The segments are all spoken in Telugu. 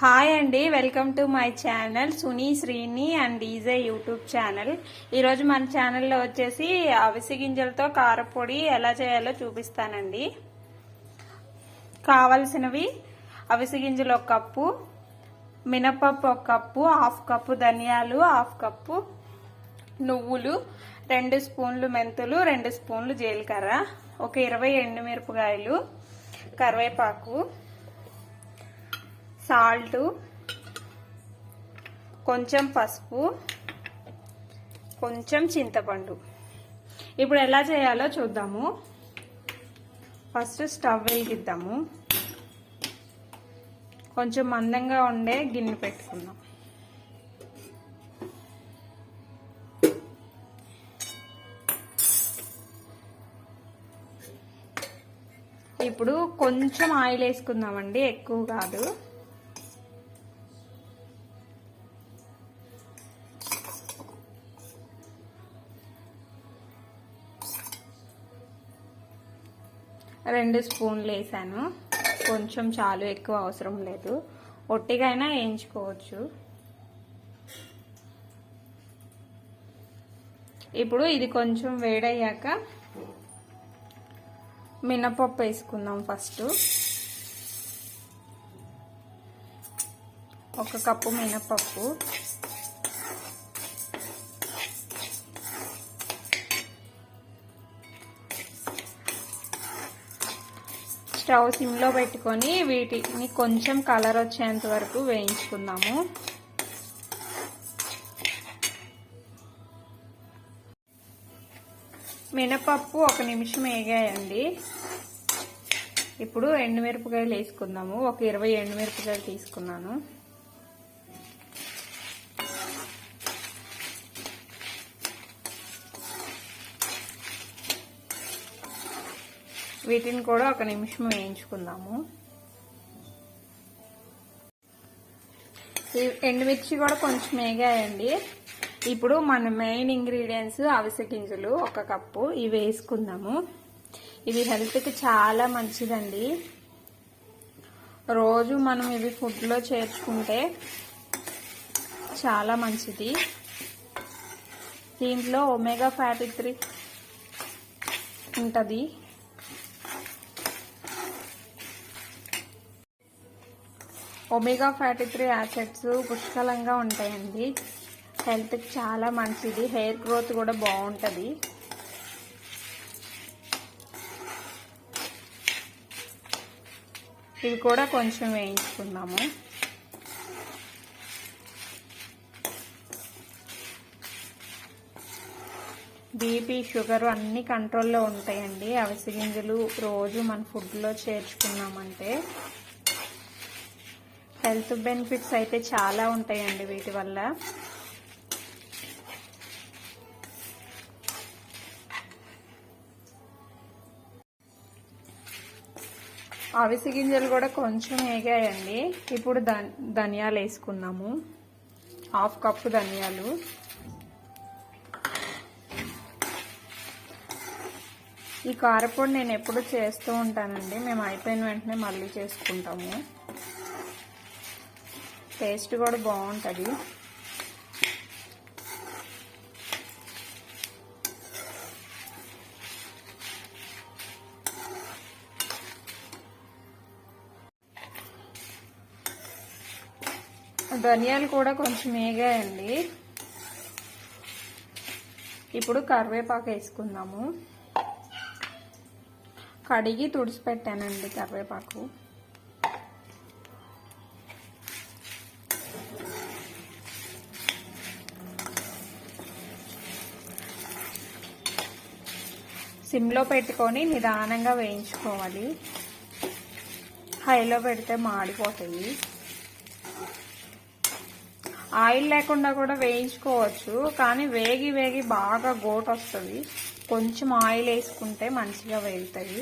హాయ్ అండి, welcome to my channel Suni Srini and EJ YouTube channel. ఈరోజు మన ఛానల్లో వచ్చేసి అవిసె గింజలతో కారపొడి ఎలా చేయాలో చూపిస్తానండి. కావలసినవి అవిసె గింజలు 1 కప్పు, మినపప్పు 1 కప్పు, 1/2 కప్పు ధనియాలు, 1/2 కప్పు నువ్వులు, 2 స్పూన్లు మెంతులు, 2 స్పూన్లు జీలకర్ర, ఒక 20 ఎండుమిరపకాయలు, కరివేపాకు, సాల్ట్, కొంచెం పసుపు, కొంచెం చింతపండు. ఇప్పుడు ఎలా చేయాలో చూద్దాము. ఫస్ట్ స్టవ్ వెలిగిద్దాము. కొంచెం మందంగా ఉండే గిన్నె పెట్టుకుందాం. ఇప్పుడు కొంచెం ఆయిల్ వేసుకుందామండి, ఎక్కువ కాదు. రెండు స్పూన్లు వేసాను. కొంచెం చాలు, ఎక్కువ అవసరం లేదు. ఒట్టిగా అయినా వేయించుకోవచ్చు. ఇప్పుడు ఇది కొంచెం వేడయ్యాక మినపప్పు వేసుకుందాం. ఫస్ట్ 1 కప్పు మినపప్పు, స్టవ్ సిమ్లో పెట్టుకొని వీటిని కొంచెం కలర్ వచ్చేంత వరకు వేయించుకుందాము. మినపప్పు 1 నిమిషం వేగాయండి. ఇప్పుడు ఎండుమిరపకాయలు వేసుకుందాము. ఒక 20 ఎండుమిరపకాయలు తీసుకున్నాను. వీటిని కూడా 1 నిమిషం వేయించుకుందాము. ఎండుమిర్చి కూడా కొంచెం వేగాయండి. ఇప్పుడు మన మెయిన్ ఇంగ్రీడియంట్స్ అవిసె గింజలు 1 కప్పు, ఇవి వేసుకుందాము. ఇవి హెల్త్కి చాలా మంచిదండి. రోజు మనం ఇవి ఫుడ్లో చేర్చుకుంటే చాలా మంచిది. దీంట్లో ఒమేగా ఫ్యాటీ 3 ఉంటుంది. ఒమేగా ఫ్యాటీ 3 యాసిడ్స్ పుష్కలంగా ఉంటాయండి. హెల్త్కి చాలా మంచిది. హెయిర్ గ్రోత్ కూడా బాగుంటుంది. ఇవి కూడా కొంచెం వేయించుకుందాము. బీపీ, షుగర్ అన్ని కంట్రోల్లో ఉంటాయండి. అవిసె గింజలు రోజు మన ఫుడ్లో చేర్చుకున్నామంటే హెల్త్ బెనిఫిట్స్ అయితే చాలా ఉంటాయండి వీటి వల్ల. అవిసె గింజలు కూడా కొంచెం వేగాయండి. ఇప్పుడు ధనియాలు వేసుకుందాము. 1/2 కప్పు ధనియాలు, ఈ కారపొడి నేను ఎప్పుడు చేస్తూ ఉంటానండి. మేము అయిపోయిన వెంటనే మళ్ళీ చేసుకుంటాము. టేస్ట్ కూడా బాగుంటుంది. ధనియాలు కూడా కొంచెం వేగాయండి. ఇప్పుడు కరివేపాకు వేసుకుందాము. కడిగి తుడిచిపెట్టానండి కరివేపాకు. సిమ్లో పెట్టుకొని నిదానంగా వేయించుకోవాలి. హైలో పెడితే మాడిపోతాయి. ఆయిల్ లేకుండా కూడా వేయించుకోవచ్చు, కానీ వేగి వేగి బాగా గోటు వస్తుంది. కొంచెం ఆయిల్ వేసుకుంటే మంచిగా వేగుతాయి.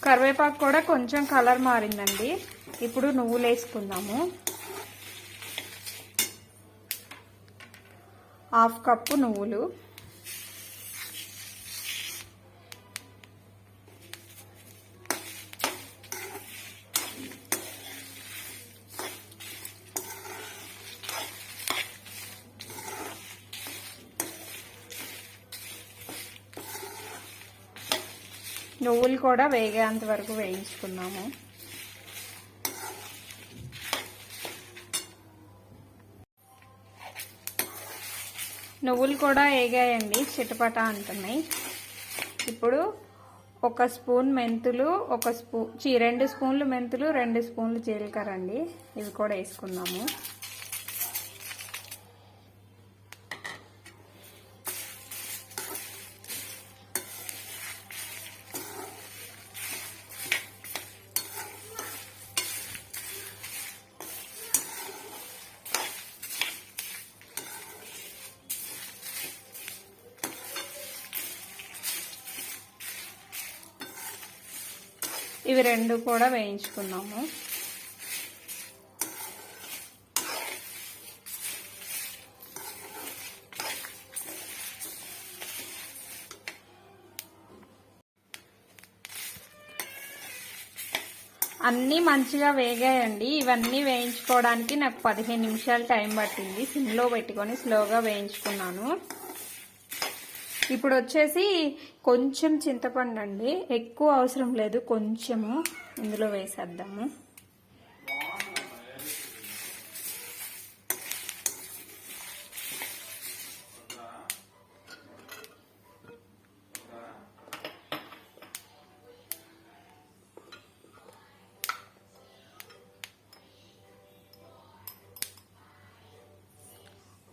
కరివేపాకు కూడా కొంచెం కలర్ మారిందండి. ఇప్పుడు నువ్వులు వేసుకుందాము. హాఫ్ కప్పు నువ్వులు, నువ్వులు కూడా వేగేంత వరకు వేయించుకున్నాము. నువ్వులు కూడా వేగాయండి, చిటపట అంటున్నాయి. ఇప్పుడు 1 స్పూన్ మెంతులు, 2 స్పూన్లు మెంతులు, 2 స్పూన్లు జీలకర్ర అండి, ఇవి కూడా వేసుకున్నాము. ఇవి 2 కూడా వేయించుకున్నాము. అన్నీ మంచిగా వేగాయండి. ఇవన్నీ వేయించుకోవడానికి నాకు 15 నిమిషాలు టైం పట్టింది. సిమ్లో పెట్టుకొని స్లోగా వేయించుకున్నాను. ఇప్పుడు వచ్చేసి కొంచెం చింతపండు అండి, ఎక్కువ అవసరం లేదు, కొంచెము ఇందులో వేసేద్దాము.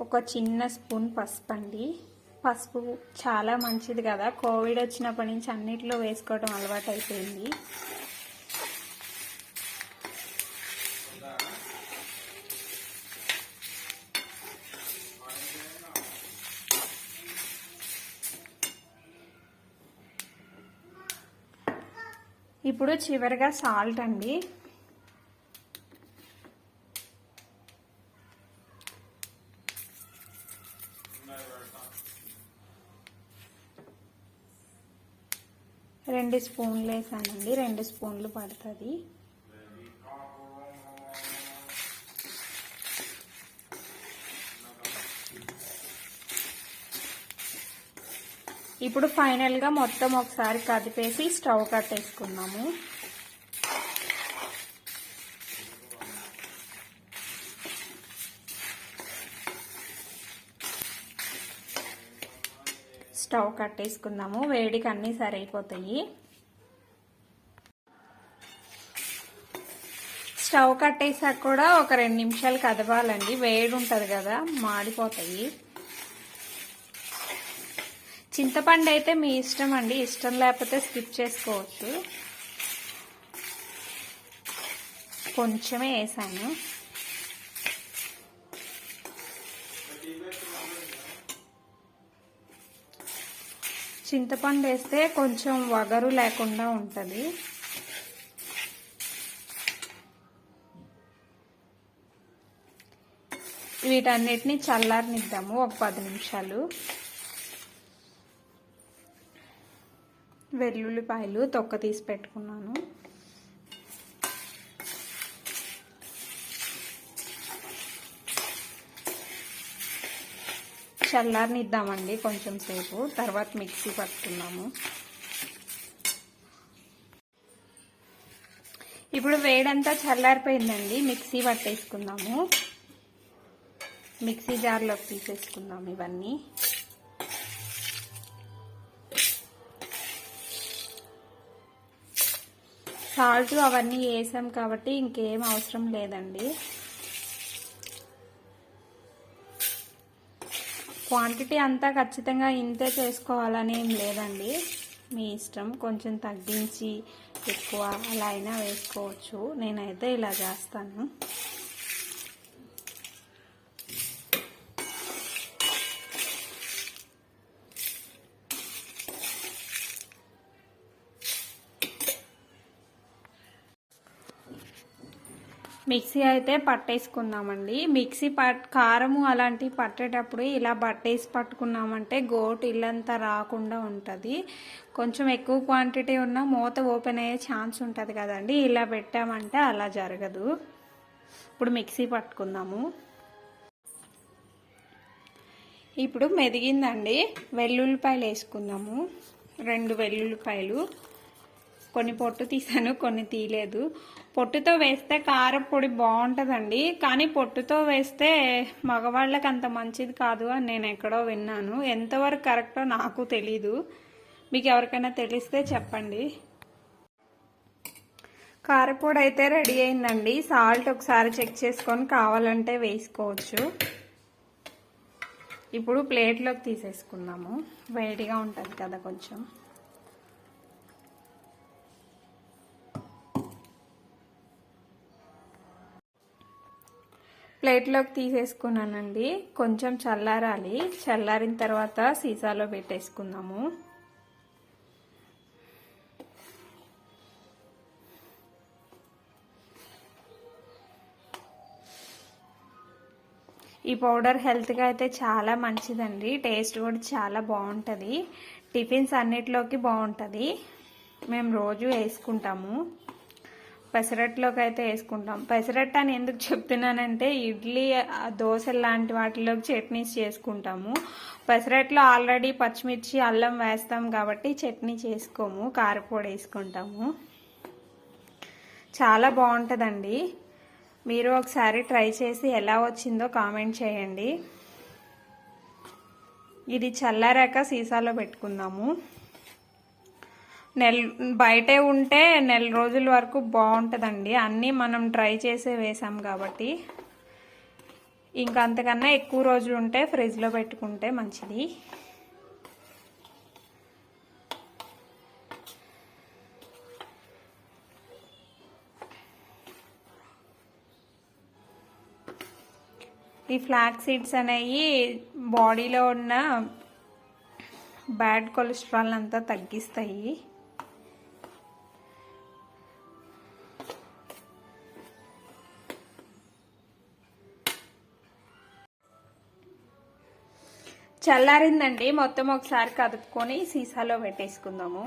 ఒక చిన్న స్పూన్ పసుపు అండి. పసుపు చాలా మంచిది కదా, కోవిడ్ వచ్చినప్పటి నుంచి అన్నిట్లో వేసుకోవడం అలవాటు అయిపోయింది. ఇప్పుడు చివరిగా సాల్ట్ అండి. రెండు స్పూన్లు వేసానండి, 2 స్పూన్లు పడుతుంది. ఇప్పుడు ఫైనల్గా మొత్తం ఒకసారి కదిపేసి స్టవ్ కట్టేసుకున్నాము. స్టవ్ కట్టేసుకుందాము, వేడికి అన్నీ సరైపోతాయి. స్టవ్ కట్టేసాక కూడా ఒక 2 నిమిషాలు కదపాలండి, వేడి ఉంటుంది కదా, మాడిపోతాయి. చింతపండు అయితే మీ ఇష్టం అండి, ఇష్టం లేకపోతే స్కిప్ చేసుకోవచ్చు. కొంచెమే వేసాను. చింతపండు వేస్తే కొంచెం వగరు లేకుండా ఉంటుంది. వీటన్నిటిని చల్లారనిద్దాము ఒక 10 నిమిషాలు. వెల్లుల్లిపాయలు తొక్క తీసి పెట్టుకున్నాను. చల్లారనిద్దామండి కొంచెం సేపు, తర్వాత మిక్సీ పట్టుకున్నాము. ఇప్పుడు వేడంతా చల్లారిపోయిందండి, మిక్సీ పట్టేసుకున్నాము. మిక్సీ జార్లోకి తీసేసుకుందాం ఇవన్నీ. సాల్ట్ అవన్నీ వేసాం కాబట్టి ఇంకేం అవసరం లేదండి. క్వాంటిటీ అంతా ఖచ్చితంగా ఇంతే చేసుకోవాలని ఏం లేదండి, మీ ఇష్టం. కొంచెం తగ్గించి ఎక్కువ అలా అయినా వేసుకోవచ్చు. నేనైతే ఇలా చేస్తాను. మిక్సీ అయితే పట్టేసుకుందామండి. మిక్సీ కారము అలాంటివి పట్టేటప్పుడు ఇలా బట్టేసి పట్టుకున్నామంటే గోటు ఇల్లంతా రాకుండా ఉంటుంది. కొంచెం ఎక్కువ క్వాంటిటీ ఉన్న మూత ఓపెన్ అయ్యే ఛాన్స్ ఉంటుంది కదండి. ఇలా పెట్టామంటే అలా జరగదు. ఇప్పుడు మిక్సీ పట్టుకుందాము. ఇప్పుడు మెదిగిందండి. వెల్లుల్లిపాయలు వేసుకుందాము. 2 వెల్లుల్లిపాయలు. కొన్ని పొట్టు తీసాను, కొన్ని తీయలేదు. పొట్టుతో వేస్తే కారపొడి బాగుంటుందండి, కానీ పొట్టుతో వేస్తే మగవాళ్ళకి అంత మంచిది కాదు అని నేను ఎక్కడో విన్నాను. ఎంతవరకు కరెక్టో నాకు తెలీదు. మీకు ఎవరికైనా తెలిస్తే చెప్పండి. కారపొడి అయితే రెడీ అయిందండి. సాల్ట్ ఒకసారి చెక్ చేసుకొని కావాలంటే వేసుకోవచ్చు. ఇప్పుడు ప్లేట్లోకి తీసేసుకుందాము. వేడిగా ఉంటుంది కదా కొంచెం. ప్లేట్లోకి తీసేసుకున్నానండి. కొంచెం చల్లారాలి. చల్లారిన తర్వాత సీసాలో పెట్టేసుకుందాము. ఈ పౌడర్ హెల్త్గా అయితే చాలా మంచిదండి. టేస్ట్ కూడా చాలా బాగుంటుంది. టిఫిన్స్ అన్నిటిలోకి బాగుంటుంది. మేము రోజు వేసుకుంటాము. పెసరట్లోకి అయితే వేసుకుంటాం. పెసరట్టు అని ఎందుకు చెప్తున్నానంటే ఇడ్లీ, దోశ లాంటి వాటిలోకి చట్నీస్ చేసుకుంటాము. పెసరట్లో ఆల్రెడీ పచ్చిమిర్చి, అల్లం వేస్తాం కాబట్టి చట్నీ చేసుకోము, కారపొడి వేసుకుంటాము. చాలా బాగుంటుందండి. మీరు ఒకసారి ట్రై చేసి ఎలా వచ్చిందో కామెంట్ చేయండి. ఇది చల్లారాక సీసాలో పెట్టుకుందాము. బయటే ఉంటే 1 రోజుల వరకు బాగుంటుందండి. అన్నీ మనం ట్రై చేసే వేసాం కాబట్టి. ఇంకా అంతకన్నా ఎక్కువ రోజులు ఉంటే ఫ్రిడ్జ్లో పెట్టుకుంటే మంచిది. ఈ ఫ్లాక్స్ సీడ్స్ అనేవి బాడీలో ఉన్న బ్యాడ్ కొలెస్ట్రాల్ అంతా తగ్గిస్తాయి. చల్లారిందండి. మొత్తం ఒకసారి కదుపుకొని సీసాలో పెట్టేసుకుందాము.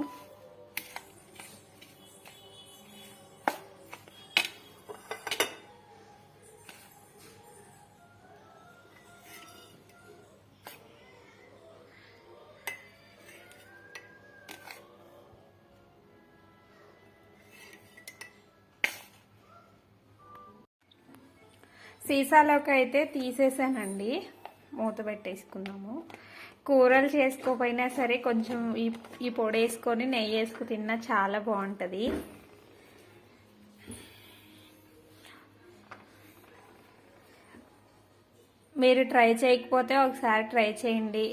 సీసాలోకి అయితే తీసేసానండి. మూత పెట్టేసుకుందాము. కూరలు చేసుకోపోయినా సరే కొంచెం ఈ పొడి వేసుకొని నెయ్యి వేసుకు తిన్నా చాలా బాగుంటుంది. మీరు ట్రై చేయకపోతే ఒకసారి ట్రై చేయండి.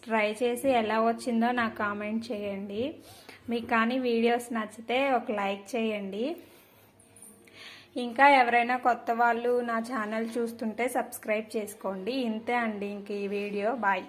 ట్రై చేసి ఎలా వచ్చిందో నాకు కామెంట్ చేయండి. మీకు కానీ వీడియోస్ నచ్చితే ఒక లైక్ చేయండి. ఇంకా ఎవరైనా కొత్త వాళ్ళు నా ఛానల్ చూస్తుంటే సబ్స్క్రైబ్ చేసుకోండి. ఇంతే అండి ఇంక ఈ వీడియో. బాయ్.